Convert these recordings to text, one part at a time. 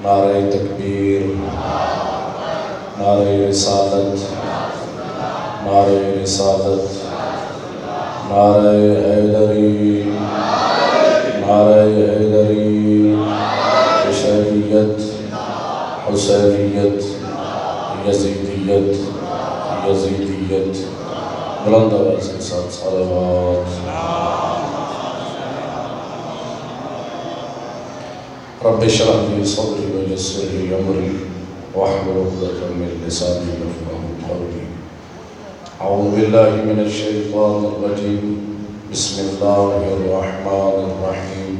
نعرہ تکبیر، نعرہ رسالت، نعرہ رسالت، نعرہ حیدری، نعرہ حیدری، عشریت، حسینیت، یزیدیت، یزیدیت، بلند آواز کے ساتھ صلوات۔ رب اشرح لي صدري ويسر لي امري واحلل عقدة من لساني يفقهوا قولي۔ اعوذ بالله من الشيطان الرجيم، بسم الله الرحمن الرحيم۔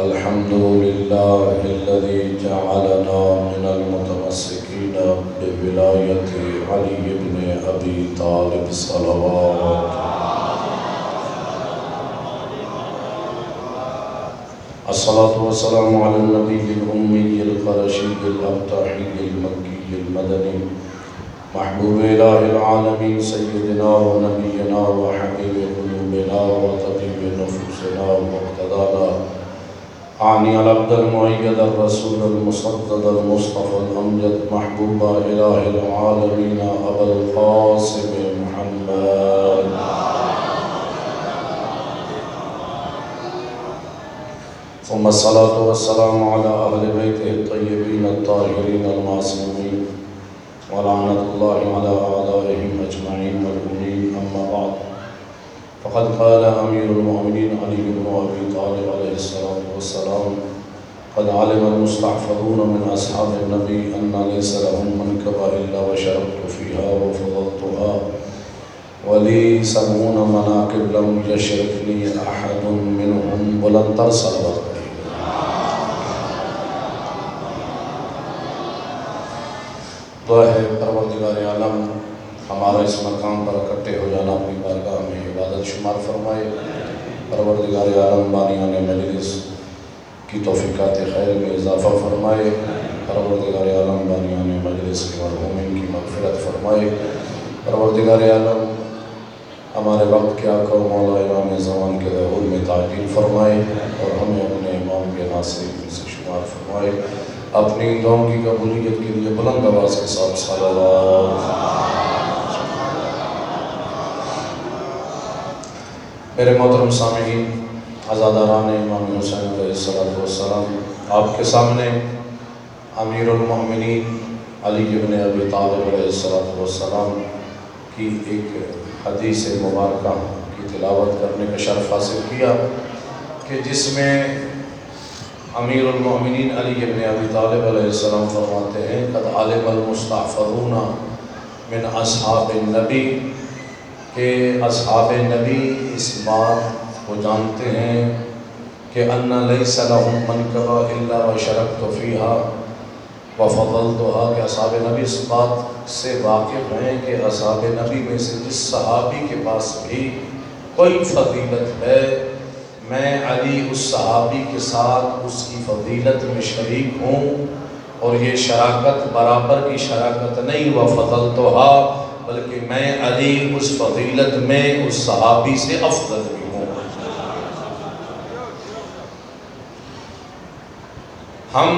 الحمد لله الذي جعلنا من المتمسكين بولاية علي بن ابي طالب صلوات۔ الصلاة والسلام على النبي الأمي القرشي الأبطحي المكي المدني محبوب إله العالمين سيدنا ونبينا وحبيب قلوبنا وطبيب نفوسنا ومقتدانا، أعني العبد المؤيد الرسول المصدد المصطفى الأمجد محبوب إله العالمين أبا القاسم محمد، ثم الصلاة والسلام على أهل بيته الطيبين الطاهرين المعصومين، ولعنة الله على أعدائهم أجمعين ملعونين، أما بعد، فقد قال أمير المؤمنين علي بن أبي طالب عليه الصلاة والسلام: قد علم المستحفظون من أصحاب النبي أن ليس لهم منكبة إلا وشربت فيها وفضلتها، ولي 70 مناكب لم يشركني أحد منهم، بلندتر صلوات۔ دعا ہے پروردگار عالم ہمارا اس مقام پر اکٹھے ہو جانا اپنی بارگاہ میں عبادت شمار فرمائے۔ پروردگار عالم بانیان مجلس کی توفیقات خیر میں اضافہ فرمائے۔ پروردگار عالم بانیان مجلس کے مرحومین کی مغفرت فرمائے۔ پروردگار عالم ہمارے وقت کے آقا و مولا امام زمان کے ظہور میں تعجیل فرمائے اور ہمیں اپنے امام کے ناصرین میں سے شمار فرمائے۔ اپنی دعاؤں کی قبولیت کے لیے بلند آواز کے ساتھ صلوات۔ میرے محترم سامعین، عزاداران امام حسین علیہ السلام، آپ کے سامنے امیر المؤمنین علی بن ابی طالب علیہ السلام کی ایک حدیث مبارکہ کی تلاوت کرنے کا شرف حاصل کیا کہ جس میں امیر المؤمنین علی بن ابی طالب علیہ السلام فرماتے ہیں: قد علم المستحفظون من اصحاب النبی، کہ اصحاب نبی اس بات کو جانتے ہیں کہ ان لیس لهم منکبہ الا وشربت فیہا وفضلتها، کہ اصحاب نبی اس بات سے واقف ہیں کہ اصحاب نبی میں سے جس صحابی کے پاس بھی کوئی فضیلت ہے، میں علی اس صحابی کے ساتھ اس کی فضیلت میں شریک ہوں، اور یہ شراکت برابر کی شراکت نہیں وفضلتها، بلکہ میں علی اس فضیلت میں اس صحابی سے افضل بھی ہوں۔ ہم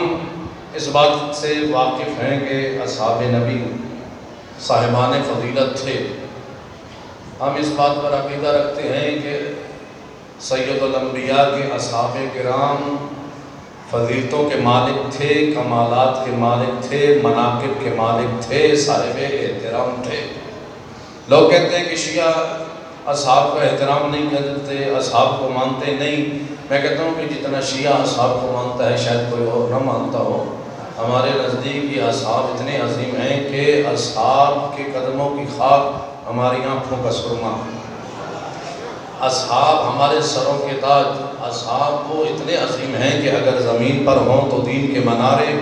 اس بات سے واقف ہیں کہ اصحاب نبی صاحبان فضیلت تھے۔ ہم اس بات پر عقیدہ رکھتے ہیں کہ سید الانبیاء کے اصحاب کرام فضیلتوں کے مالک تھے، کمالات کے مالک تھے، مناقب کے مالک تھے، صاحب احترام تھے۔ لوگ کہتے ہیں کہ شیعہ اصحاب کا احترام نہیں کرتے، اصحاب کو مانتے نہیں۔ میں کہتا ہوں کہ جتنا شیعہ اصحاب کو مانتا ہے شاید کوئی اور نہ مانتا ہو۔ ہمارے نزدیک یہ اصحاب اتنے عظیم ہیں کہ اصحاب کے قدموں کی خاک ہماری آنکھوں کا سرما، اصحاب ہمارے سروں کے تاج، اصحاب وہ اتنے عظیم ہیں کہ اگر زمین پر ہوں تو دین کے منارے،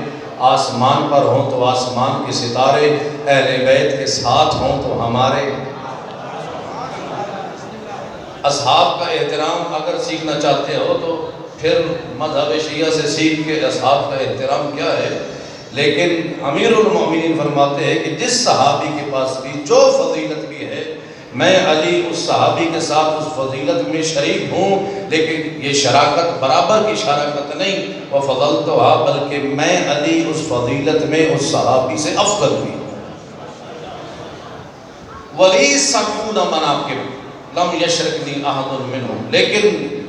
آسمان پر ہوں تو آسمان کے ستارے، اہل بیت کے ساتھ ہوں تو ہمارے اصحاب کا احترام اگر سیکھنا چاہتے ہو تو پھر مذہب شیعہ سے سیکھ کے اصحاب کا احترام کیا ہے۔ لیکن امیر المؤمنین فرماتے ہیں کہ جس صحابی کے پاس بھی جو فضیلت بھی ہے میں علی اس صحابی کے ساتھ اس فضیلت میں شریک ہوں، لیکن یہ شراکت برابر کی شراکت نہیں، وَفَضَلْتُهَا، بلکہ میں علی اس فضیلت میں اس صحابی سے افضل بھی ہوں۔ وَلِي سَبْعُونَ مَنَاقِبَ لَمْ يَشْرِكْنِي أَحَدٌ مِّنْهُمْ، لیکن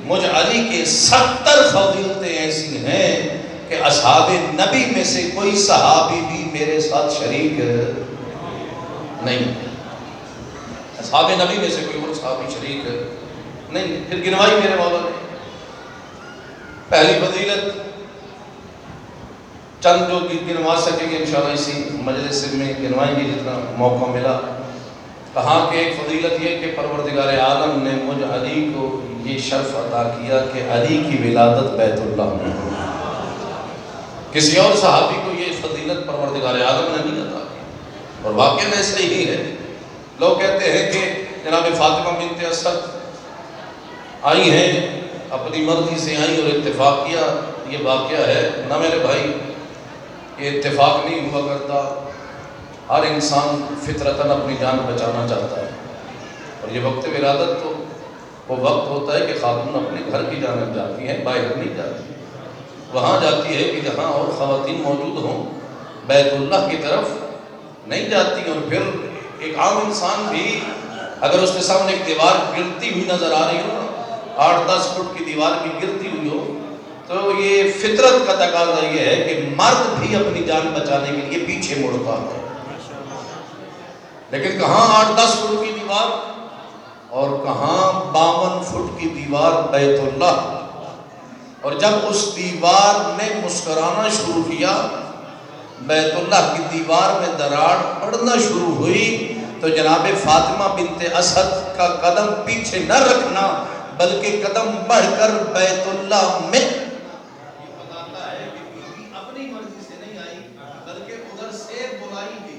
مجھ علی کے 70 فضیلتیں ایسی ہیں کہ اصحاب نبی میں سے کوئی صحابی بھی میرے ساتھ شریک نہیں، اصحاب نبی میں سے کوئی اور صحابی شریک نہیں۔ پھر گنوائی میرے مولا نے، پہلی فضیلت چند جو گنوا سکیں گے انشاءاللہ اسی مجلس میں گنوائیں گے جتنا موقع ملا۔ کہا کہ ایک فضیلت یہ کہ پروردگار عالم نے مجھ علی کو یہ شرف عطا کیا کہ علی کی ولادت بیت اللہ میں ہو، کسی اور صحابی کو یہ فضیلت پروردگار عالم نے نہیں عطا کی، اور واقعہ میں ایسا ہی ہے۔ لوگ کہتے ہیں کہ جناب فاطمہ بنت اسد آئی ہیں، اپنی مرضی سے آئیں اور اتفاق کیا، یہ واقعہ ہے نہ میرے بھائی، یہ اتفاق نہیں ہوا کرتا۔ ہر انسان فطرتاً اپنی جان بچانا چاہتا ہے، اور یہ وقت ولادت تو وہ وقت ہوتا ہے کہ خاتون اپنے گھر کی جانب جاتی ہیں، باہر نہیں جاتی، وہاں جاتی ہے کہ جہاں اور خواتین موجود ہوں، بیت اللہ کی طرف نہیں جاتی۔ اور پھر ایک عام انسان بھی اگر اس کے سامنے ایک دیوار گرتی ہوئی نظر آ رہی ہو، 8-10 فٹ کی دیوار بھی گرتی ہوئی ہو، تو یہ فطرت کا تقاضا یہ ہے کہ مرد بھی اپنی جان بچانے کے لیے پیچھے مڑتا ہے۔ لیکن کہاں 8-10 فٹ کی دیوار اور کہاں 52 فٹ کی دیوار بیت اللہ، اور جب اس دیوار نے مسکرانا شروع کیا، بیت اللہ کی دیوار میں دراڑ پڑنا شروع ہوئی، تو جناب فاطمہ بنت اسد کا قدم پیچھے نہ رکھنا بلکہ قدم بڑھ کر بیت اللہ میں، یہ بتاتا ہے کہ بیوی اپنی مرضی سے نہیں آئی بلکہ ادھر سے بلائی گئی۔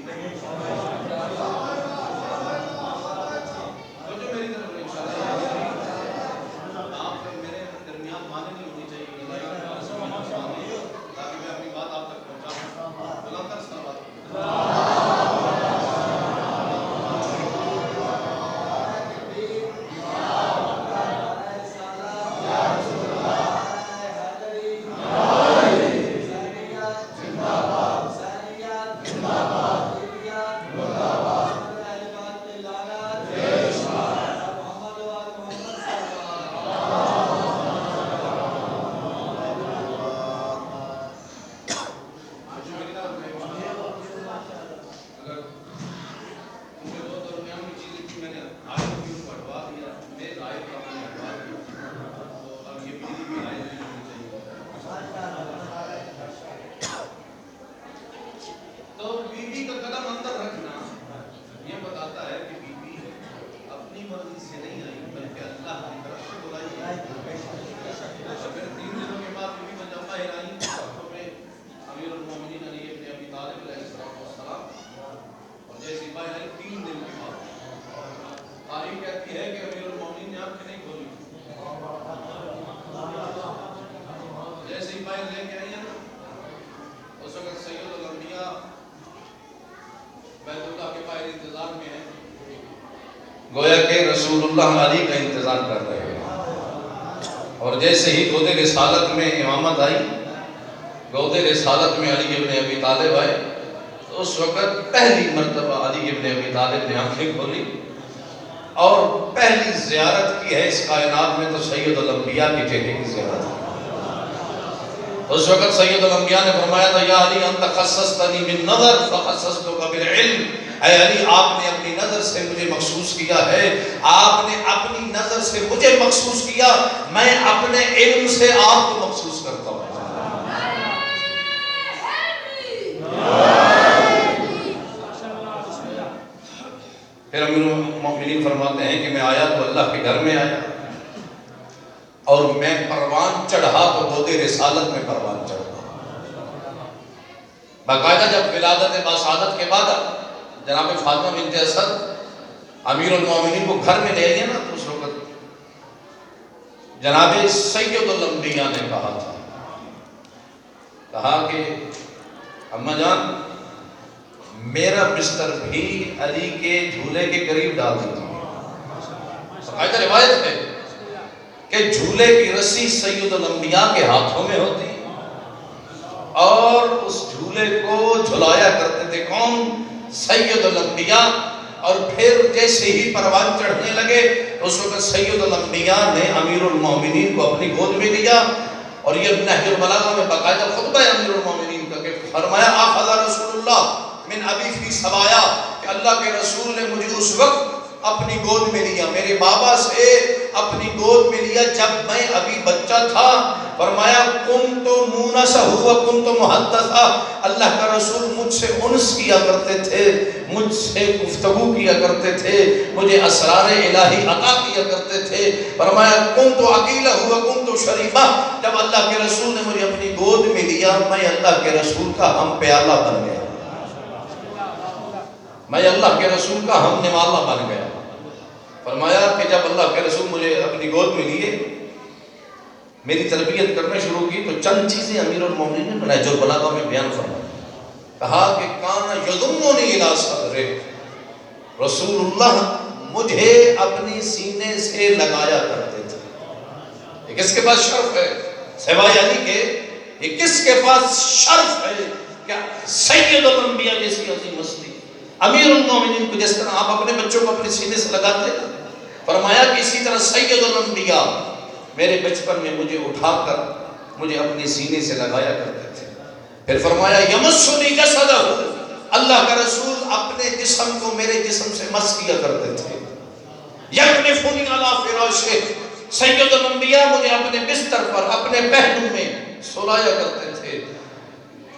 گویا کہ رسول اللہ علی کا انتظار کر رہے ہیں، اور جیسے ہی گودِ رسالت میں امامت آئی، گودِ رسالت میں علی ابن ابی طالب آئے، تو اس وقت پہلی مرتبہ علی ابن ابی طالب نے آنکھیں کھولی اور پہلی زیارت کی ہے اس کائنات میں تو سید الانبیاء کے چہرے کی زیارت کی۔ اس وقت سید الانبیاء نے فرمایا تھا، یا علی انت خصصتنی من نظر فخصصتک بالعلم، اے علی آپ نے اپنی نظر سے مجھے مخصوص کیا ہے، آپ نے اپنی نظر سے مجھے مخصوص کیا، میں اپنے علم سے آپ کو مخصوص کرتا ہوں۔ پھر امیر المومنین فرماتے ہیں کہ میں آیا تو اللہ کے گھر میں آیا، اور میں پروان چڑھا تو گودِ رسالت میں پروان چڑھا۔ باقاعدہ جب ولادت باسعادت کے بعد جناب فاطمہ بنت اسد امیر المومنین کو گھر میں لے لیا نا، تو اس وقت جناب سید الانبیاء نے کہا کہ اماں جان میرا بستر بھی علی کے جھولے کے قریب ڈال دیجیے۔ باقاعدہ روایت ہے کہ جھولے کی رسی سید الانبیاء کے ہاتھوں میں ہوتی اور اس جھولے کو جھلایا کرتے تھے کون؟ سید الانبیاء. اور پھر جیسے ہی پروان چڑھنے لگے تو اس وقت سید الانبیاء نے امیر المومنین کو اپنی گود میں لیا. اور یہ نہج البلاغہ میں باقاعدہ خطبہ ہے امیر المومنین کا کہ فرمایا آخذ رسول اللہ من ابی فی سبایا کہ اللہ کے رسول نے مجھے اس وقت اپنی گود میں لیا، میرے بابا سے اپنی گود میں لیا جب میں ابھی بچہ تھا. فرمایا کنت مونسہ ہوا کنت محدثہ، اللہ کا رسول مجھ سے انس کیا کرتے تھے، مجھ سے گفتگو کیا کرتے تھے، مجھے اسرار الہی عطا کیا کرتے تھے. فرمایا کنت عقیلہ ہوا کنت شریفہ، جب اللہ کے رسول نے مجھے اپنی گود میں لیا میں اللہ کے رسول کا ہم پیالہ بن گیا، میں اللہ کے رسول کا ہم نوالہ بن گیا. فرمایا کہ جب اللہ کے رسول مجھے اپنی گود میں لیے میری تربیت کرنا شروع کی تو چند چیزیں امیر المومنین نے نہج البلاغہ میں بیان فرمائی. کہا کہ کان یضمنی الی صدرہ، رسول اللہ مجھے اپنی سینے سے لگایا کرتے تھے. یہ کس کے پاس شرف ہے سوائے علی کے؟ یہ کس کے پاس شرف ہے کہ سید الانبیاء جیسی عظیم ہستی امیر المومنین کو جس طرح آپ اپنے بچوں کو اپنے سینے سے لگاتے ہیں، فرمایا کہ اسی طرح سید الانبیاء میرے بچپن میں مجھے اٹھا کر مجھے اپنے سینے سے لگایا کرتے تھے. پھر فرمایا یمسنی جسدہ، اللہ کا رسول اپنے جسم کو میرے جسم سے مس کیا کرتے تھے. یکنفنی علی فراشہ، سید الانبیاء مجھے اپنے بستر پر اپنے پہلو میں سلایا کرتے تھے.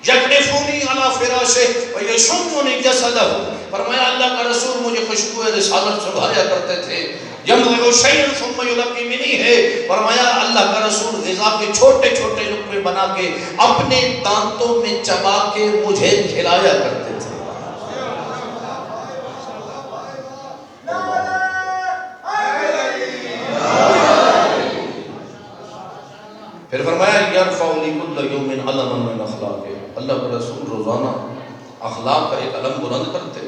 یکنفنی علی فراشہ ویشمنی جسدہ، فرمایا اللہ کا رسول مجھے خوشبو رسالت سنگھایا کرتے تھے. یمضغ شیئا ثم یلقی منی ہے، فرمایا اللہ کا رسول غذا کے چھوٹے چھوٹے لقمے بنا کے اپنے دانتوں میں چبا کے مجھے کھلایا کرتے تھے. پھر فرمایا یرفع لکل یوم علما من اخلاقہ، اللہ کا رسول روزانہ اخلاق کا ایک علم بلند کرتے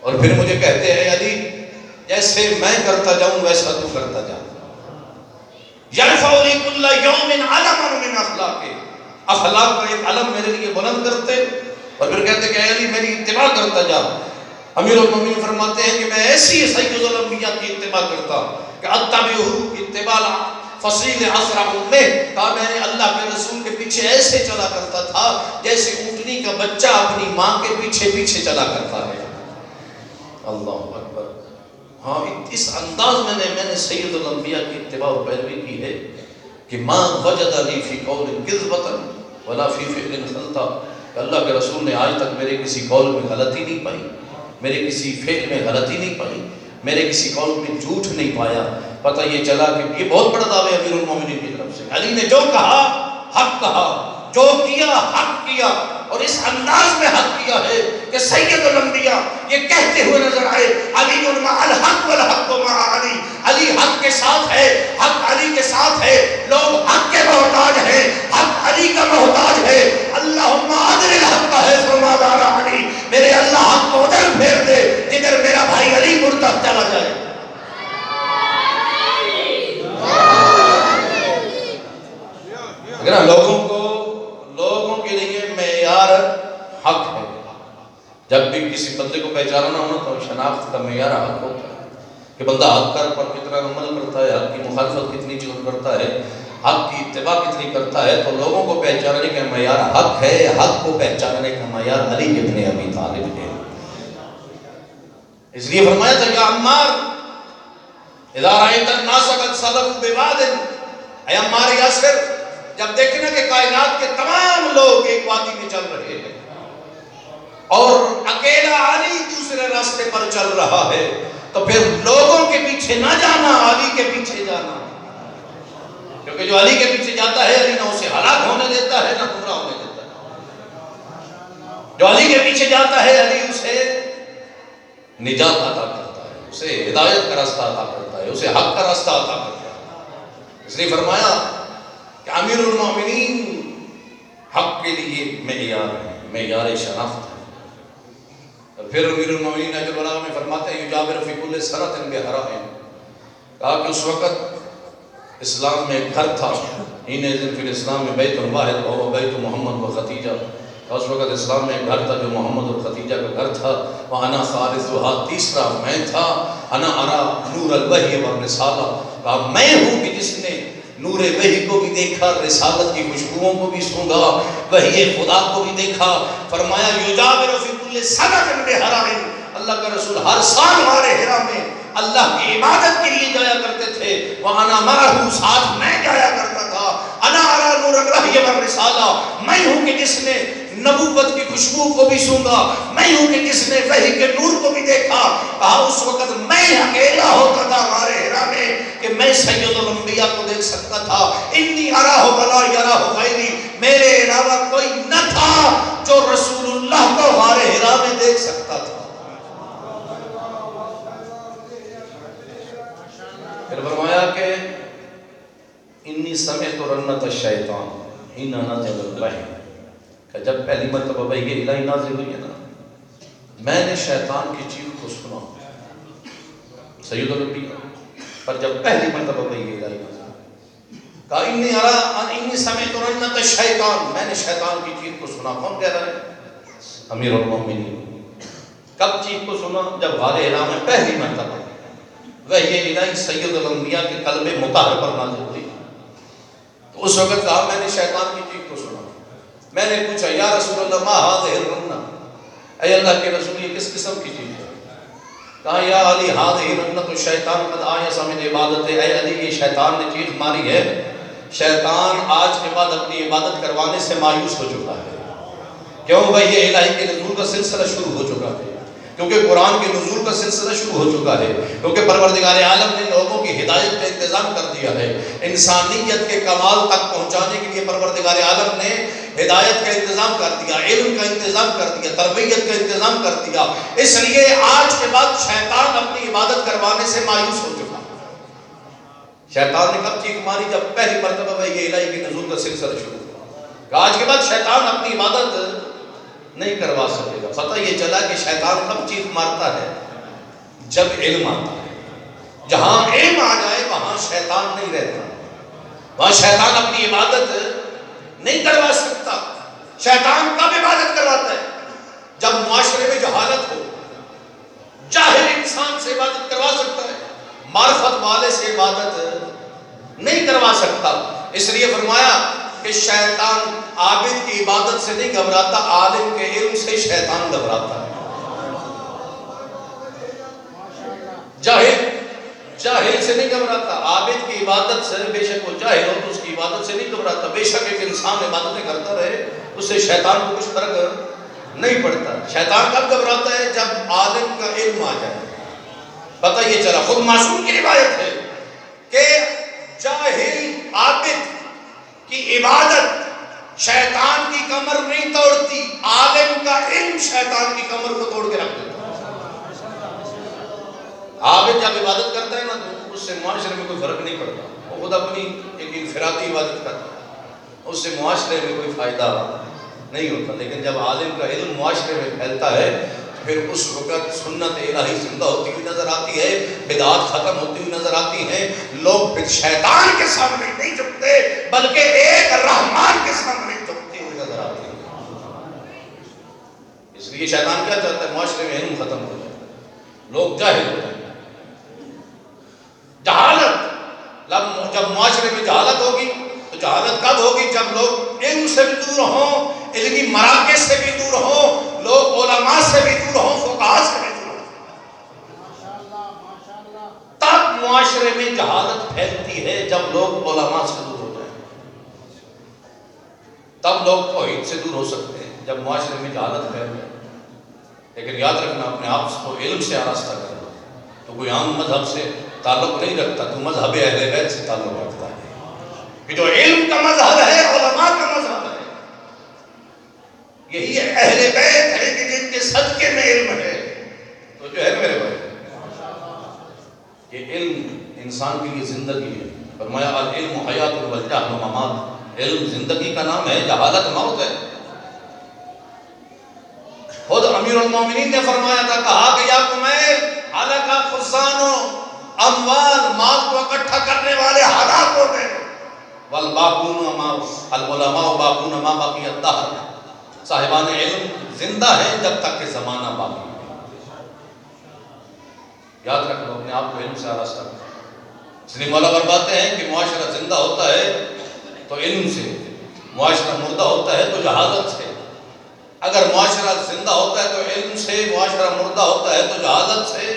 اور پھر مجھے کہتے ہیں علی جیسے میں کرتا جاؤں ویسا تو کرتا جا. یرفع لکل یوم علما من اخلاقہ، اخلاق کا ایک علم میرے لیے بلند کرتے اور پھر کہتے کہ علی میری اتباع کرتا جا. امیر المومنین فرماتے ہیں کہ میں ایسی سید الانبیاء کی اتباع کرتا کہ اتبعہ اتباع فصیل اسرع امہ، کہا میں نے اللہ کے رسول کے پیچھے ایسے چلا کرتا تھا جیسے اونٹنی کا بچہ اپنی ماں کے پیچھے پیچھے چلا کرتا ہے. اللہ اکبر. ہاں اس انداز میں نے سید الانبیاء کی اتباع و پیروی کی ہے کہ ما وجد لی فی قول کذبۃ ولا فی فعل خلطہ، کہ اللہ کے رسول نے آج تک میرے کسی قول میں غلطی نہیں پائی، میرے کسی فعل میں غلطی نہیں پائی، میرے کسی قول میں جھوٹ نہیں پایا. پتہ یہ چلا کہ یہ بہت بڑا دعویٰ امیر المومنین کی طرف سے، علی نے جو کہا حق کہا، جو کیا حق کیا، اور اس انداز میں حق کیا ہے کہ سید الانبیاء یہ کہتے ہوئے نظر آئے علی مع الحق والحق مع علی، علی حق کے ساتھ ہے، حق علی کے ساتھ ہے. لوگ حق کے محتاج ہیں، حق علی کا محتاج ہے. اللہم ادر الحق حیث ما دار علی، میرے اللہ حق کو ادھر پھیر دے جدھر میرا بھائی علی مرتد چلا جائے. اگر لوگوں کے لیے معیار حق ہے، جب بھی کسی بندے کو پہچاننا ہونا تو شناخت کا معیار حق ہوتا ہے کہ بندہ حق پر کتنا عمل کرتا ہے، حق کی مخالفت کتنی چیز کرتا ہے، حق کی اتباع کتنی کرتا ہے. تو لوگوں کو پہچاننے کا معیار حق ہے، حق کو پہچاننے کا معیار علی ابن ابی طالب ہے. اس لیے فرمایا تھا کہ عمار اذا رأیت الناس قد صلوا بواد، اے عمار یاسر جب دیکھنا کہ کائنات کے تمام لوگ ایک وادی میں چل رہے ہیں اور اکیلا علی دوسرے راستے پر چل رہا ہے تو پھر لوگوں کے پیچھے نہ جانا، علی کے پیچھے جانا. کیونکہ جو علی کے پیچھے جاتا ہے علی نہ اسے ہلاک ہونے دیتا ہے نہ گمراہ ہونے دیتا ہے. جو علی کے پیچھے جاتا ہے علی اسے نجات عطا کرتا ہے، اسے ہدایت کا راستہ عطا کرتا ہے، اسے حق کا راستہ عطا کرتا ہے. اس لیے فرمایا کہ امیر المومنین حق کے لیے معیار ہے، معیار شناخت ہے. اور پھر امیر المومنین نہج البلاغہ میں فرماتے ہیں یجابر فی کل سرۃ بحرائن، کہا کہ اس وقت اسلام میں ایک گھر تھا، ہی نے فی الاسلام میں بیت واحد ہو بیت محمد و خدیجہ، اس وقت اسلام میں ایک گھر تھا جو محمد اور خدیجہ کا گھر تھا، وَأَنَا ثَالِثُهَا، تیسرا میں تھا، أَنَا أَرَى نُورَ الْوَحْيِ وَالرِّسَالَةِ، کہا میں ہوں کہ جس نے نور وحی کو بھی دیکھا، رسالت کی خوشبوؤں کو بھی سونگا، وحی خدا کو بھی دیکھا۔ فرمایا یجاور فی کل سنۃ بحرام، اللہ کا رسول ہر سال ہمارے حرا میں اللہ کی عبادت کے لیے جایا کرتے تھے، وَأَنَا مَعَهُ، ساتھ میں جایا کرتا تھا، أَنَا أَرَى نُورَ الْوَحْيِ وَالرِّسَالَةِ، میں ہوں کہ جس نے نبوت کی خوشبو کو بھی سونگا، میں ہوں کہ جس نے وحی کے نور کو بھی دیکھا۔ کہا اس وقت میں اکیلا ہوتا تھا ہمارے حرا میں کہ میں سید الانبیاء کو دیکھ سکتا تھا، انی اراہ ولا یراہ غیری، میرے علاوہ کوئی نہ تھا جو رسول اللہ کو ہمارے حرا میں دیکھ سکتا تھا۔ پھر فرمایا کہ انی سمعت رنت الشیطان حین نزل الوحی، کہ جب پہلی مرتبہ وحی الہی نازل ہوئی ہے نا، میں نے شیطان کی چیخ کو سنا، سید الانبیاء پر جب پہلی مرتبہ وحی الہی نازل کہا انی سمعت رنت الشیطان، میں نے شیطان کی چیخ کو سنا۔ کون کہہ رہا ہے؟ امیر المومنین۔ کب چیخ کو سنا؟ جب غار حرا میں پہلی مرتبہ وحی الہی سید الانبیاء کے قلب مطہر پر نازل ہوئی، تو اس وقت کہا میں نے شیطان کی چیخ کو سنا۔ میں نے پوچھا یا رسول اللہ ما هذه الرنہ، اے اللہ کے رسول یہ کس قسم کی چیز ہے؟ کہا یا علی هذه رنۃ الشیطان قد آیس من عبادت، اے علی یہ شیطان نے چیخ ماری ہے، شیطان آج کے بعد اپنی عبادت کروانے سے مایوس ہو چکا ہے۔ کیوں؟ وحی الہی کے نزول کا سلسلہ شروع ہو چکا ہے، کیونکہ قرآن کے نزول کا سلسلہ شروع ہو چکا ہے، کیونکہ پروردگار عالم نے لوگوں کی ہدایت کا انتظام کر دیا ہے، انسانیت کے کمال تک پہنچانے کے لیے پروردگار عالم نے ہدایت کا انتظام کر دیا، علم کا انتظام کر دیا، تربیت کا انتظام کر دیا۔ اس لیے آج کے بعد شیطان اپنی عبادت کروانے سے مایوس ہو چکا۔ شیطان نے کب چیخ ماری؟ جب پہلی مرتبہ وحی الہی کے نزول کا سلسلہ شروع ہوا، کہ آج کے بعد شیطان اپنی عبادت نہیں کروا سکے گا۔ پتہ یہ چلا کہ شیطان کب چیخ مارتا ہے؟ جب علم آتا ہے۔ جہاں علم آ جائے وہاں شیطان نہیں رہتا، وہاں شیطان اپنی عبادت نہیں کروا سکتا۔ شیطان کب عبادت کرواتا ہے؟ جب معاشرے میں جہالت ہو، جاہل انسان سے عبادت کروا سکتا ہے، معرفت والے سے عبادت نہیں کروا سکتا۔ اس لیے فرمایا کہ شیطان عابد کی عبادت سے نہیں گھبراتا، عالم کے علم سے شیطان گھبراتا ہے۔ جاہل سے نہیں گھبراتا، عابد کی عبادت سے، بے شک وہ جاہل ہو تو اس کی عبادت سے نہیں گھبراتا۔ بے شک ایک انسان عبادتیں کرتا رہے اس سے شیطان کو کچھ فرق نہیں پڑتا۔ شیطان کب گھبراتا ہے؟ جب عالم کا علم آ جائے۔ پتہ یہ چلا، خود معصوم کی روایت ہے کہ جاہل عابد کی عبادت شیطان کی کمر نہیں توڑتی، عالم کا علم شیطان کی کمر کو توڑ کے رکھ دیتا۔ عابد جب عبادت کرتا ہے نا تو اس سے معاشرے میں کوئی فرق نہیں پڑتا، وہ خود اپنی ایک انفرادی عبادت کرتا ہے، اس سے معاشرے میں کوئی فائدہ نہیں ہوتا۔ لیکن جب عالم کا علم معاشرے میں پھیلتا ہے پھر اس وقت سنت الہی زندہ ہوتی ہوئی نظر آتی ہے، بدعات ختم ہوتی ہوئی نظر آتی ہیں، لوگ پھر شیطان کے سامنے نہیں جھکتے بلکہ ایک رحمان کے سامنے جھکتے ہوئے نظر آتے ہیں۔ اس لیے شیطان کیا چاہتا ہے؟ معاشرے میں علم ختم ہو جائے، لوگ جاہل ہو جائیں۔ جہالت، جب معاشرے میں جہالت ہوگی تو جہالت کب ہوگی؟ جب لوگ علم سے بھی دور ہوں، علمی مراکز سے بھی دور ہوں، لوگ علماء سے بھی دور ہوں، فقہاء سے بھی دور ہوں، تب معاشرے میں جہالت پھیلتی ہے۔ جب لوگ علماء سے دور ہو جائیں تب لوگ توحید سے دور ہو سکتے ہیں، جب معاشرے میں جہالت پھیل جائے۔ لیکن یاد رکھنا اپنے آپ کو علم سے آراستہ کرنا، تو کوئی عام مذہب سے تعلق نہیں رکھتا، تو مذہب اہل بیت سے تعلق رکھتا ہے، کہ جو علم کا مذہب ہے، علماء کا مذہب ہے، یہی اہل بیت ہے کہ جن کے صدقے میں علم ہے۔ تو جو ہے میرے بھائی، یہ علم انسان کے لیے زندگی ہے۔ فرمایا العلم حیات والجہل ممات، علم زندگی کا نام ہے، جہالت موت ہے۔ خود امیر المومنین نے فرمایا تھا، کہا کہ یا کمیل حلقہ خزانو اموال مال کو اکٹھا کرنے والے ہلاک ہو گئے. العلماء باقون ما بقی الدہر، صاحبان علم زندہ ہیں جب تک کہ زمانہ باقی ہے. یاد رکھ لو، اپنے آپ کو علم سے آراستہ کرو. اس لیے مولا فرماتے ہیں کہ معاشرہ زندہ ہوتا ہے تو علم سے، معاشرہ مردہ ہوتا ہے تو جہالت سے. اگر معاشرہ زندہ ہوتا ہے تو علم سے، معاشرہ مردہ ہوتا ہے تو جہالت سے.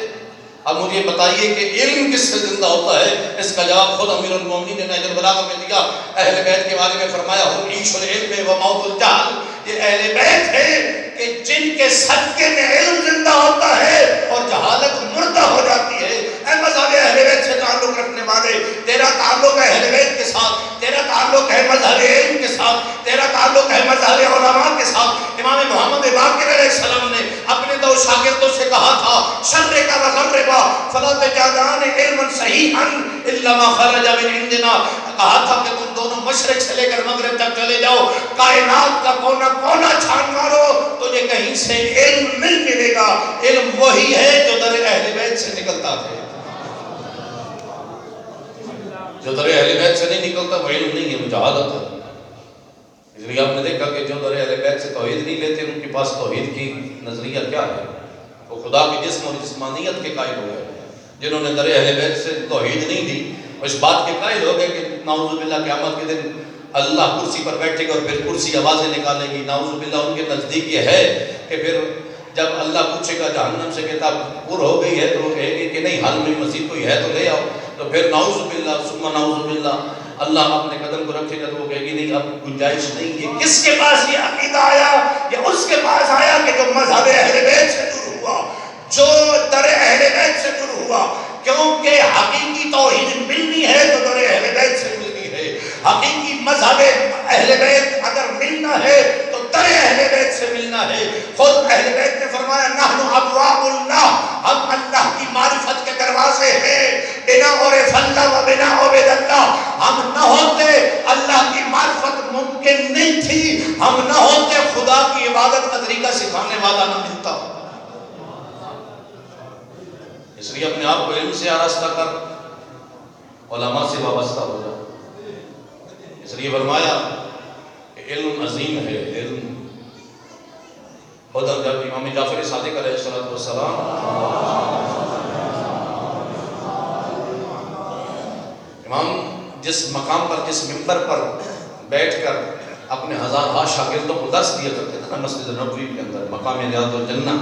اب مجھے بتائیے کہ علم کس سے زندہ ہوتا ہے؟ اس کا جواب خود امیر المومنین نے نہج البلاغہ میں دیا. اہل بیت کے بارے میں فرمایا ہم عیش العلم و موت الجہل. یہ اہل بیت ہے کہ جن کے صدقے میں علم زندہ ہوتا ہے اور جہالت مردہ ہو جاتی ہے. اے مذہب اہل بیت سے تعلق رکھنے والے، تیرا تعلق ہے اہل بیت کے ساتھ، تیرا تعلق ہے مذہب علم کے ساتھ، تیرا تعلق ہے مذہب علماء کے ساتھ. امام محمد باقر علیہ السلام نے اپنے دو شاگردوں سے کہا تھا شرک وغربا فلا تجادان علما صحیحا الا ما خرج من عندنا. کہا تھا کہ تم دونوں مشرق سے لے کر مغرب تک چلے جاؤ، کائنات کا کونا کونا چھان مارو، تجھے کہیں سے علم نہیں ملے گا. علم وہی ہے جو در اہل بیت سے نکلتا تھا. جو در اہل بیت سے نہیں نکلتا وہ علم نہیں ہے، وہ جہالت ہے. اس لیے آپ نے دیکھا کہ جو در اہل بیت سے توحید نہیں لیتے ان کے پاس توحید کی نظریہ کیا ہے؟ وہ خدا کے جسم اور جسمانیت کے قائل ہو گئے. جنہوں نے در اہل بیت سے توحید نہیں دی وہ اس بات کے قائل ہو گئے کہ نعوذ باللہ قیامت کے دن اللہ کرسی پر بیٹھے گا اور پھر کرسی آوازیں نکالے گی. نعوذ باللہ ان کے نزدیک یہ ہے کہ پھر جب اللہ پوچھے گا جہنم سے کہتا پور ہو گئی ہے تو وہ کہے گی کہ نہیں حال میں مزید کوئی ہے تو لے آؤ. تو پھر نعوذ باللہ ثم نعوذ باللہ اللہ اپنے قدم کو رکھے گا تو وہ کہے گی نہیں اب گنجائش نہیں. یہ کس کے پاس یہ عقیدہ آیا؟ یہ اس کے پاس آیا کہ جو مذہب اہل بیت سے دور ہوا، جو در اہل بیت سے دور ہوا. کیونکہ حقیقی توحید ملنی ہے تو در اہل بیت سے ملنی ہے. حقیقی مذہب اہل بیت اگر ملنا ہے تو در اہل بیت سے ملنا ہے. خود اہل بیت نے فرمایا نحن ابواب اللہ، ہم اللہ کی معرفت کے دروازے ہیں. بنا عرف اللہ و بنا عبد اللہ، ہم نہ ہوتے اللہ کی معرفت ممکن نہیں تھی، ہم نہ ہوتے خدا کی عبادت کا طریقہ سکھانے والا نہ ملتا. اس لیے اپنے آپ کو علم سے آراستہ کر، علماء سے وابستہ ہو جا. اس لیے فرمایا کہ علم عظیم ہے. علم خود جب امام جعفر صادق علیہ السلام امام جس مقام پر، جس منبر پر بیٹھ کر اپنے ہزارہا شاگردوں کو درس دیا کرتے تھے نا مسجد نبوی کے اندر، مقام ریاض الجنہ،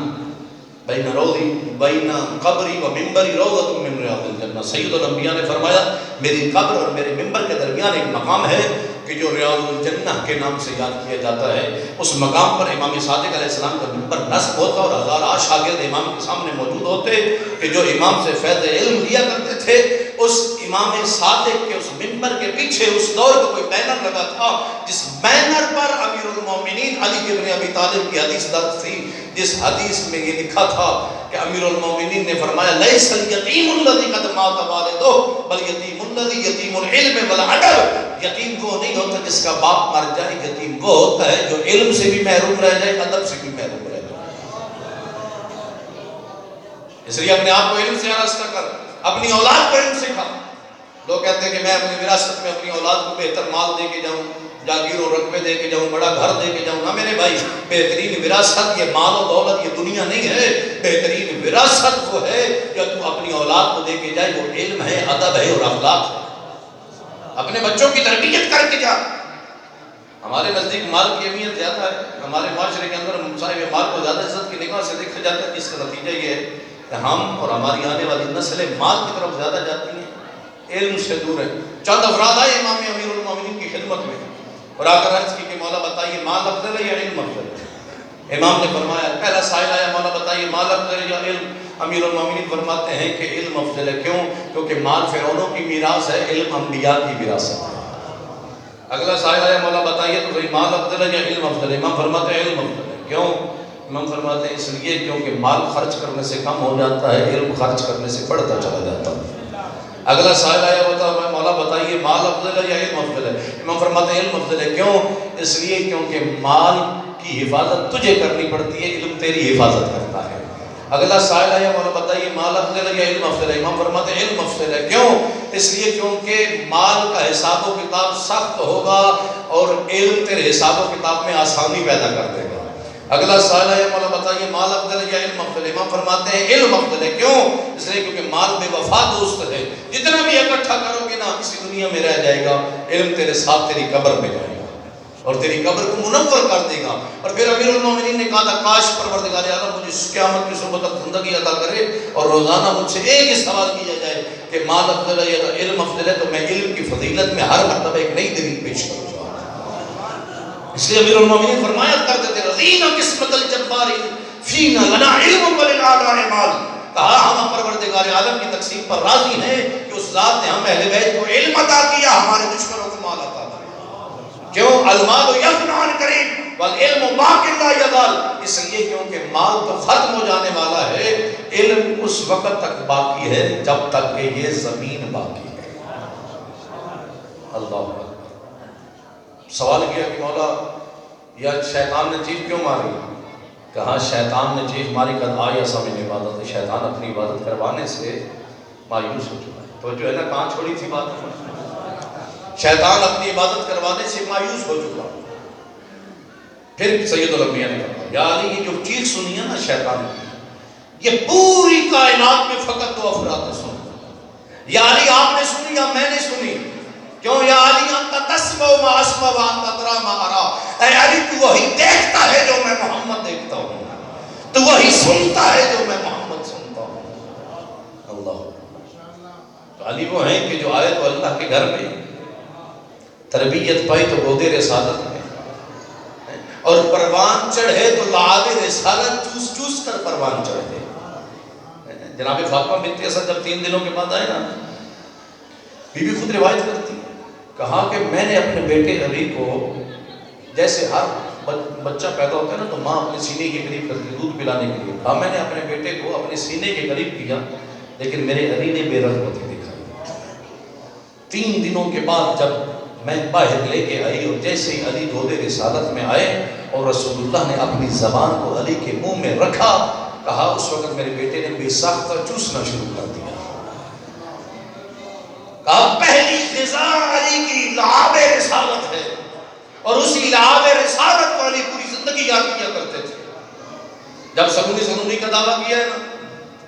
بین روضی بین قبری و منبری روضۃ من ریاض الجنہ. سید الانبیاء نے فرمایا میری قبر اور میرے منبر کے درمیان ایک مقام ہے کہ جو ریاض الجنہ کے نام سے یاد کیا جاتا ہے. اس مقام پر امام صادق علیہ السلام کا منبر نصب ہوتا اور ہزارہا شاگرد امام کے سامنے موجود ہوتے کہ جو امام سے فیض علم لیا کرتے تھے. اس امام صادق کے اس منبر کے پیچھے اس دور کا کوئی بینر لگا تھا جس بینر پر امیر المومنین علی ابن ابی طالب کی حدیث درج تھی، جس حدیث میں یہ لکھا تھا کہ امیر المومنین نے فرمایا لیس الیتیم الذی قد مات والدہ بل یتیم الذی یتیم العلم والادب. یتیم وہ نہیں ہوتا جس کا باپ مر جائے، یتیم وہ ہوتا ہے جو علم سے بھی محروم رہ جائے، ادب سے بھی محروم رہ جائے. اس لیے اپنے آپ کو علم سے آراستہ کر، اپنی اولاد کو علم سکھا. لوگ کہتے ہیں کہ میں اپنی وراثت میں اپنی اولاد کو بہتر مال دے کے جاؤں، جاگیر و رقبے دے کے جاؤں، بڑا گھر دے کے جاؤں. نہ میرے بھائی، بہترین وراثت یہ مال و دولت، یہ دنیا نہیں ہے. بہترین وراثت وہ ہے جو تو اپنی اولاد کو دے کے جائے، وہ علم ہے، ادب ہے اور اخلاق ہے. اپنے بچوں کی تربیت کر کے جا. ہمارے نزدیک مال کی اہمیت زیادہ ہے. ہمارے معاشرے کے اندر صاحب مال کو زیادہ عزت کی نگاہ سے دیکھا جاتا ہے. اس کا نتیجہ یہ ہے کہ ہم اور ہماری آنے والی نسلیں مال کی طرف زیادہ جاتی ہیں، علم سے دور ہیں. چند افراد آئے امام امیر المومنین کی خدمت میں اور آ کر عرض کی کہ مولا بتائیے مال افضل ہے یا علم افضل ہے؟ امام نے فرمایا، پہلا سائل آیا مولا بتائیے مال افضل ہے یا علم؟ امیر المومنین فرماتے ہیں کہ علم افضل ہے. کیوں؟ کیونکہ مال فرعونوں کی میراث ہے، علم انبیاء کی وراثت ہے. اگلا سائل آیا مولا بتائیے تو بھئی مال افضل ہے یا علم افضل ہے؟ امام فرماتے ہیں علم افضل ہے. کیوں؟ امام فرماتے ہیں اس لیے کیونکہ مال خرچ کرنے سے کم ہو جاتا ہے، علم خرچ کرنے سے بڑھتا چلا جاتا ہے. اگلا سائل آیا مولا بتائیے مال افضل ہے یا علم افضل ہے؟ امام فرماتے ہیں علم افضل ہے. کیوں؟ اس لیے کیونکہ مال کی حفاظت تجھے کرنی پڑتی ہے، علم تیری حفاظت کرتا ہے. اگلا سائل ہے یا مولا بتائیے مال افضل ہے یا علم افضل ہے؟ امام فرماتے ہیں علم افضل ہے. کیوں؟ اس لیے کیونکہ مال کا حساب و کتاب سخت ہوگا اور علم تیرے حساب و کتاب میں آسانی پیدا کر دے گا. اگلا سوال ہے یا مولا بتائیے مال افضل ہے یا علم افضل ہے؟ امام فرماتے ہیں علم افضل ہے. کیوں؟ اس لیے کیونکہ مال بے وفا دوست ہے، جتنا بھی اکٹھا کرو گے نا اسی دنیا میں رہ جائے گا. علم تیرے ساتھ تیری قبر میں جائے گا اور تیری قبر کو منور کر دے گا. اور پھر امیر المومنین نے کہا تھا کاش پروردگار عالم مجھے قیامت کی صبح تک زندگی عطا کرے اور روزانہ مجھ سے ایک ہی سوال کیا جائے کہ مال افضل ہے یا علم افضل ہے، تو میں علم کی فضیلت میں ہر مرتبہ ایک نئی دلیل پیش کروں. اس لیے امیر المومنین فرمایا کرتے تھے رضینا قسمت الجبار فینا لنا علم وللآباء مال. کہا ہم پروردگار عالم کی تقسیم پر راضی ہیں کہ اس ذات نے ہم اہل بیت کو علم عطا کیا، ہمارے دشمنوں کو مال عطا کیا. کیوں؟ المال یفنی عن قریب والعلم باق لا یزال. اس لیے کیونکہ مال تو ختم ہو جانے والا ہے، علم اس وقت تک باقی ہے جب تک کہ یہ زمین باقی ہے. اللہ اکبر. سوال کیا کہ مولا یا شیطان نے چیخ کیوں ماری؟ کہا شیطان نے چیخ ماری کہا آیا سمجھ عبادت ہے. شیطان اپنی عبادت کروانے سے مایوس ہو چکا ہے. تو جو ہے نا کہاں چھوڑی تھی بات؟ شیطان اپنی عبادت کروانے سے مایوس ہو چکا. پھر سید الانبیاء نے کہا یا علی یہ جو چیخ سنی ہے نا شیطان کی، یہ پوری کائنات میں فقط دو افراد نے سنی. یا علی آپ نے سنی یا میں نے سنی؟ کیوں؟ یا علی انت تسمع ما اسمع وانت ترى ما ارى. اے علی تو وہی دیکھتا ہے جو میں محمد دیکھتا ہوں، تو وہی سنتا ہے جو میں محمد سنتا ہوں. اللہ. تو علی وہ ہیں کہ جو آئے تو اللہ کے گھر میں، تربیت پائی تو گودے رسالت میں، اور پروان چڑھے تو لعاب رسالت چوس چوس کر پروان چڑھے. جناب فاطمہ بنت اسد جب 3 دنوں کے بعد آئے نا، بی بی خود روایت کرتی ہے، کہا کہ میں نے اپنے بیٹے علی کو، جیسے ہر بچہ پیدا ہوتا ہے نا تو ماں اپنے سینے کے قریب کرتی ہے دودھ پلانے کے لیے، کہا میں نے اپنے بیٹے کو اپنے سینے کے قریب کیا لیکن میرے علی نے بے رغبتی دکھائی. 3 دنوں کے بعد جب میں باہر لے کے آئی اور جیسے ہی علی دودھ رسالت میں آئے اور رسول اللہ نے اپنی زبان کو علی کے منہ میں رکھا، کہا اس وقت میرے بیٹے نے بے ساختہ چوسنا شروع کر دیا. کہا پہلی غذا علی کی لعاب رسالت ہے اور اسی لعاب رسالت کو علی پوری زندگی یاد کیا کرتے تھے. جب سنونی کا دعویٰ کیا ہے نا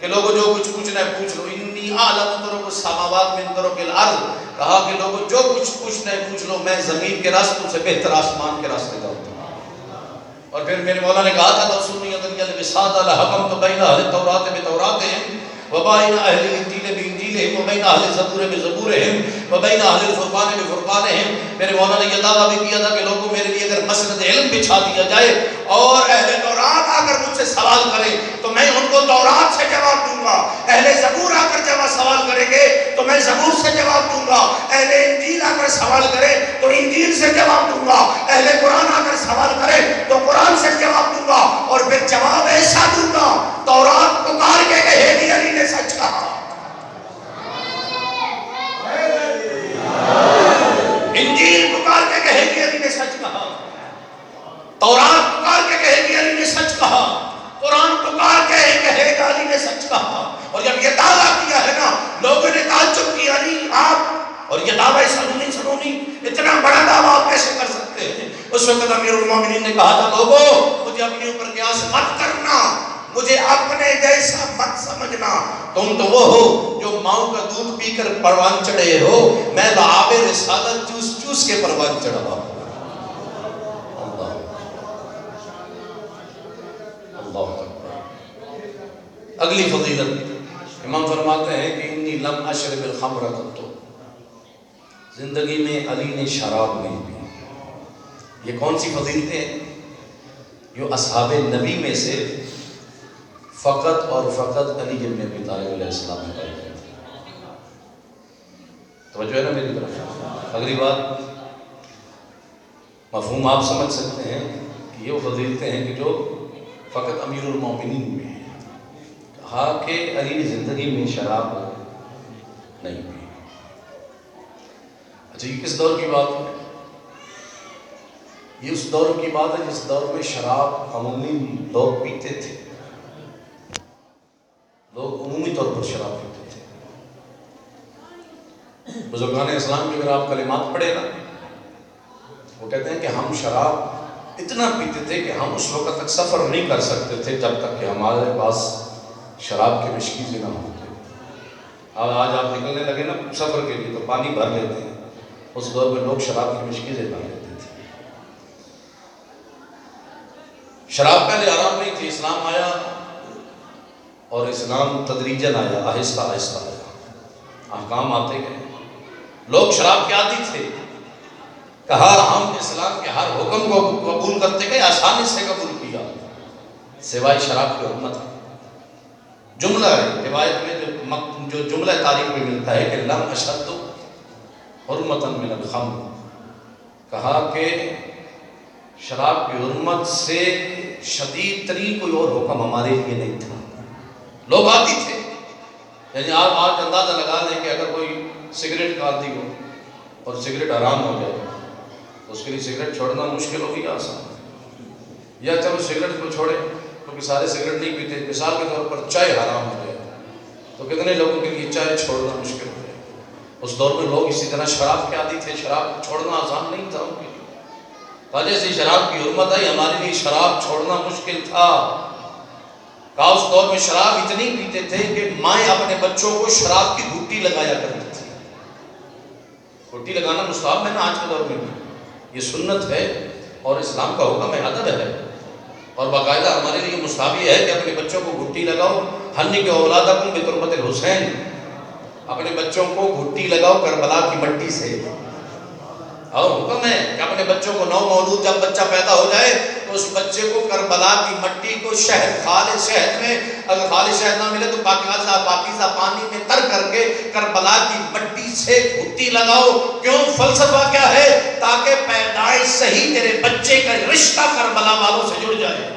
کہ لوگوں جو کچھ پوچھنا ہے پوچھ لو، انی اعلم طرق السماوات من طرق الارض. کہا کہ لوگوں جو کچھ پوچھنا ہے پوچھ لو، میں زمین کے راستوں سے بہتر آسمان کے راستے جانتا ہوں. اور پھر میرے مولا نے کہا تھا لو سنیت الوساط الحکم تو بین اہل التوراۃ بتوراتہم وبین اہل الانجیل بانجیلہم وبین اہل الزبور بزبورہم وبین اہل الفرقان بفرقانہم. میرے مولا نے یہ دعویٰ بھی کیا تھا کہ لوگوں میرے لیے اگر مسند علم بچھا دیا جائے اور اہل تورات آ کر مجھ سے سوال کریں تو میں ان کو تورات سے جواب دوں گا، اہل زبور آ کر جب سوال کریں گے تو میں زبور سے جواب دوں گا، اہل انجیل آ کر سوال کریں تو انجیل سے جواب دوں گا، اہل قرآن آ کر سوال کریں تو قرآن سے جواب دوں گا. اور پھر جواب ایسا دوں گا تورات پکار کے کہے گی علی نے سچ کہا، انجیل پکار کے کہے گی علی نے سچ کہا، تورات پکار کے کہے گی علی نے سچ کہا، قرآن پکار کے کہے گا علی نے سچ کہا. اور جب یہ دعویٰ کیا ہے نا لوگوں نے تعجب کیا علی آپ، اور یہ دعویٰ سنونی اتنا بڑا دعویٰ آپ کیسے کر سکتے ہیں؟ اس وقت امیر المومنین نے کہا تھا لوگوں مجھے اپنے اوپر قیاس مت کرنا، مجھے اپنے جیسا مت سمجھنا. تم تو وہ ہو جو ماؤں کا دودھ پی کر پروان چڑھے ہو، میں لعاب رسالت چوس چوس کے پروان چڑھا ہوں. اللہ اکبر. اگلی فضیلت امام فرماتے ہیں کہ انی لم اشرب الخمر قط. زندگی میں علی نے شراب نہیں پی. یہ کون سی فضیلتیں ہیں؟ جو اصحاب نبی میں سے فقط اور فقط علی ابن ابی طالب علیہ السلام نے پائی گئی تھی. توجہ ہے نا میری طرف؟ اگلی بات مفہوم آپ سمجھ سکتے ہیں کہ یہ وہ فضیلتیں ہیں کہ جو فقط امیر المومنین میں ہیں. کہا کہ علی نے زندگی میں شراب نہیں پی. اچھا یہ کس دور کی بات ہے؟ یہ اس دور کی بات ہے جس دور میں شراب عمومی لوگ پیتے تھے. عمومی طور پر شراب پیتے تھے۔ بزرگان اسلام کی اگر آپ کلمات پڑھے نا، وہ کہتے ہیں کہ ہم شراب اتنا پیتے تھے کہ ہم اس وقت تک سفر نہیں کر سکتے تھے جب تک کہ ہمارے پاس شراب کے مشکیزیں نہ ہوتے۔ اب آج آپ نکلنے لگے نا سفر کے لیے تو پانی بھر لیتے ہیں، اس دور میں لوگ شراب کی مشکیزیں بھر لیتے تھے۔ شراب پہلے حرام نہیں تھی، اسلام آیا اور اسلام تدریجاً آیا، آہستہ آہستہ آیا، احکام آتے گئے۔ لوگ شراب کے عادی تھے، کہا ہم اسلام کے ہر حکم کو قبول کرتے گئے، آسانی سے قبول کیا سوائے شراب کی حرمت۔ جملہ ہے روایت میں جو جملہ تاریخ میں ملتا ہے کہ لم اشد حرمتاً من الخمر، کہا کہ شراب کی حرمت سے شدید ترین کوئی اور حکم ہمارے لیے نہیں تھا۔ لوگ عادی تھے، یعنی آپ آج اندازہ لگا لیں کہ اگر کوئی سگریٹ کا عادی ہو اور سگریٹ حرام ہو جائے تو اس کے لیے سگریٹ چھوڑنا مشکل ہوگی یا آسان؟ یا چلو سگریٹ کو چھوڑے کیونکہ سارے سگریٹ نہیں پیتے، مثال کے طور پر چائے حرام ہو جائے تو کتنے لوگوں کے لیے چائے چھوڑنا مشکل ہو جائے۔ اس دور میں لوگ اسی طرح شراب کے عادی تھے، شراب چھوڑنا آسان نہیں تھا ان کے لیے۔ جیسے شراب کی حرمت آئی ہمارے لیے شراب چھوڑنا مشکل تھا۔ کہا اس دور میں شراب اتنی پیتے تھے کہ مائیں اپنے بچوں کو شراب کی گھٹی لگایا کرتی تھی۔ گھٹی لگانا مستحب ہے نا آج کے دور میں بھی، یہ سنت ہے اور اسلام کا حکم ہے، ادب ہے، اور باقاعدہ ہمارے لیے مستحب یہ ہے کہ اپنے بچوں کو گھٹی لگاؤ۔ ہنی کے اولادکم بتربت الحسین، اپنے بچوں کو گھٹی لگاؤ کربلا کی مٹی سے، اور حکم ہے کہ اپنے بچوں کو نو مولود جب بچہ پیدا ہو جائے تو اس بچے کو کربلا کی مٹی کو شہد، خالص شہد میں، اگر خالص شہد نہ ملے تو پاکیزہ پانی میں تر کر کے کربلا کی مٹی سے گھٹی لگاؤ۔ کیوں؟ فلسفہ کیا ہے؟ تاکہ پیدائش صحیح تیرے بچے کا رشتہ کربلا والوں سے جڑ جائے،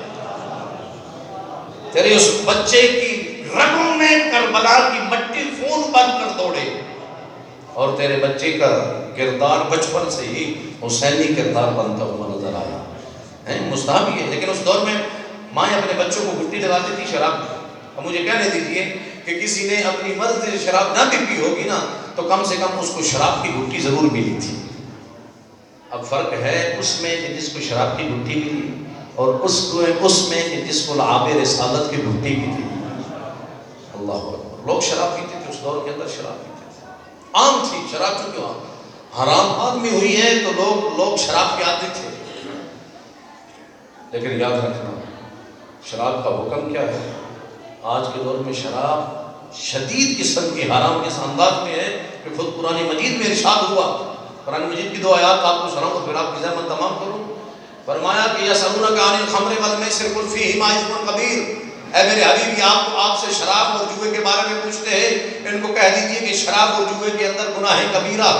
تیرے اس بچے کی رگوں میں کربلا کی مٹی خون بن کر دوڑے، اور تیرے بچے کا کردار بچپن سے ہی حسینی کردار بنتا ہوا نظر آیا ہے۔ مستحب ہی ہے، لیکن اس دور میں مائیں اپنے بچوں کو گھٹی لگاتی تھی شراب۔ اب مجھے کہنے دیجئے کہ کسی نے اپنی مرضی سے شراب نہ بھی پی ہوگی نا تو کم سے کم اس کو شراب کی گھٹی ضرور ملی تھی۔ اب فرق ہے اس میں کہ جس کو شراب کی گھٹی ملی اور اس میں کہ جس کو لعاب رسالت کی گھٹی ملی۔ اللہ اکبر، لوگ شراب پیتے تھے، اس دور کے اندر شراب پیتے تھے، عام تھی شراب، چونکہ حرام آدمی ہوئی ہے تو لوگ شراب کے عادی تھے۔ لیکن یاد رکھنا شراب کا حکم کیا ہے؟ آج کے دور میں شراب شدید قسم کی حرام اس انداز میں ہے کہ خود قرآن مجید میں ارشاد ہوا، قرآن مجید کی دو آیات آپ کو سناؤں اور پھر آپ کی زحمت تمام کروں۔ فرمایا کہ یسألونک عن الخمر والمیسر قل فیہما اثم کبیر، اے میرے حبیبی آپ سے شراب اور جوئے کے بارے میں پوچھتے ہیں، ان کو کہہ دیجئے کہ شراب اور جوئے کے اندر گناہ کبیرہ ہے۔